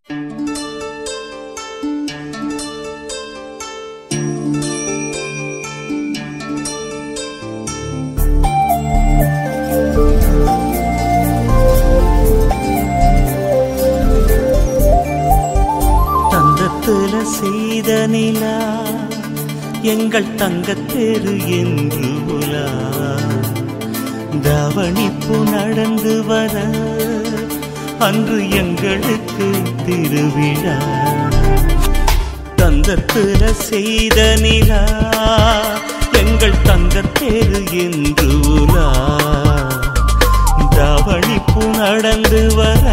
தந்தத்துல செய்த நிலா எங்கள் தங்கத்தேரு என்று உலா தவணிப்பு நடந்து வர அன்று எங்களுக்கு திருவிழா. தந்தத்துல செய்த நிலா எங்கள் தங்கத்தேரு என்று உலா தவணிப்பு நடந்து வர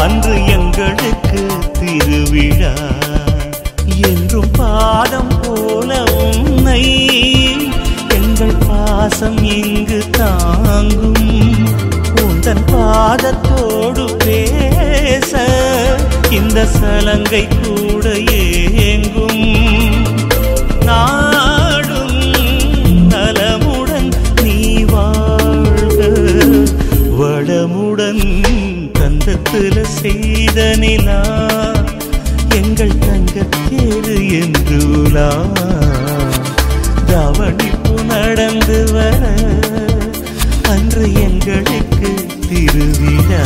அன்று எங்களுக்கு திருவிழா. என்றும் பாதம் போல உன்னை எங்கள் பாசம் இங்கு தாங்கும். உந்தன் பாதத்தோடு பேச இந்த சலங்கை கூட ஏங்கும். நாடும் நலமுடன் நீ வாழ்க வளமுடன். தந்தத்துல செய்த நிலா எங்கள் தங்கத்தேரு என்று உலா தவணிப்பு நடந்து வர அன்று எங்களுக்கு திருவிழா.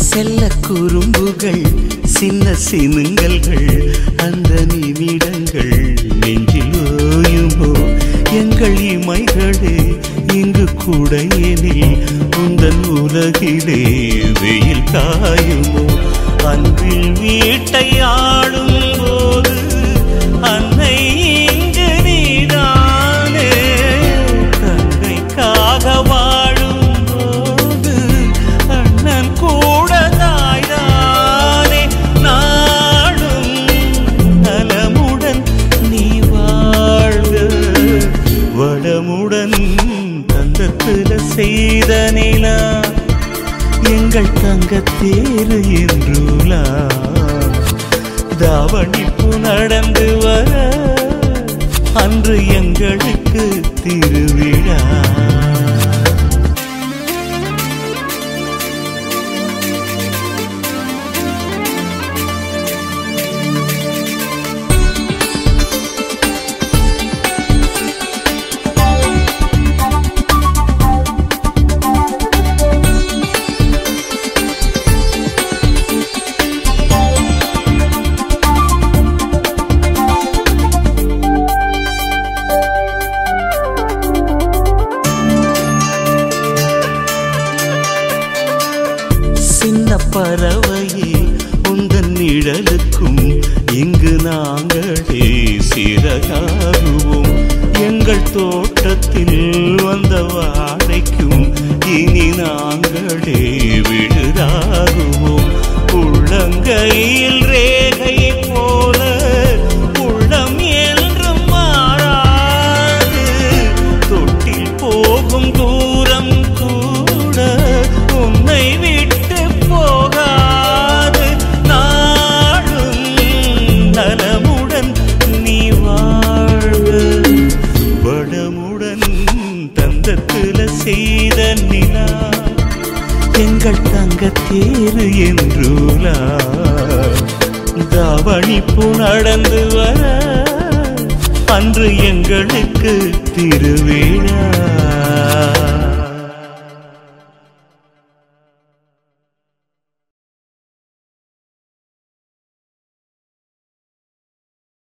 செல்ல குறும்புகள் சின்ன சினுங்கல்கள் அந்த நிமிடங்கள் நெஞ்சில் ஓயுமோ. எங்கள் இமைகளே இங்கு கூடையெனில் உந்தன் உலகிலே வெயில் காயுமோ. அன்பில் வீட்டை ஆடும் போது அன்னை இங்கு நீதானே. தங்கைக்காக வாழும் போது அண்ணன் கூட தாய்தானே. நாடும் நலமுடன் நீ வாழ்க வளமுடன். தந்தத்துல செய்த நிலா எங்கள் தங்கத்தேரு என்றுலா தாவணிப்பு நடந்து வர அன்று எங்களுக்கு திருவிழா. பறவையே உந்தன் நிழலுக்கும் இங்கு நாங்களே சிறகாகுவோம். எங்கள் தோட்டத்தில் வந்த வாழைக்கும் இனி நாங்களே விழுதாகுவோம். உள்ளங்கையில் ரேகை போல உள்ளம் என்றும் மாறாது. தொட்டில் போகும் தூரம் கூட உன்னை விட்டு போகாது. நாடும் நலமுடன் நீ வாழ்க வளமுடன். தந்தத்துல செய்த நிலா எங்கள் தங்கத்தேரு என்றுலா தாவணிப்பு நடந்து வர அன்று எங்களுக்கு திருவிழா.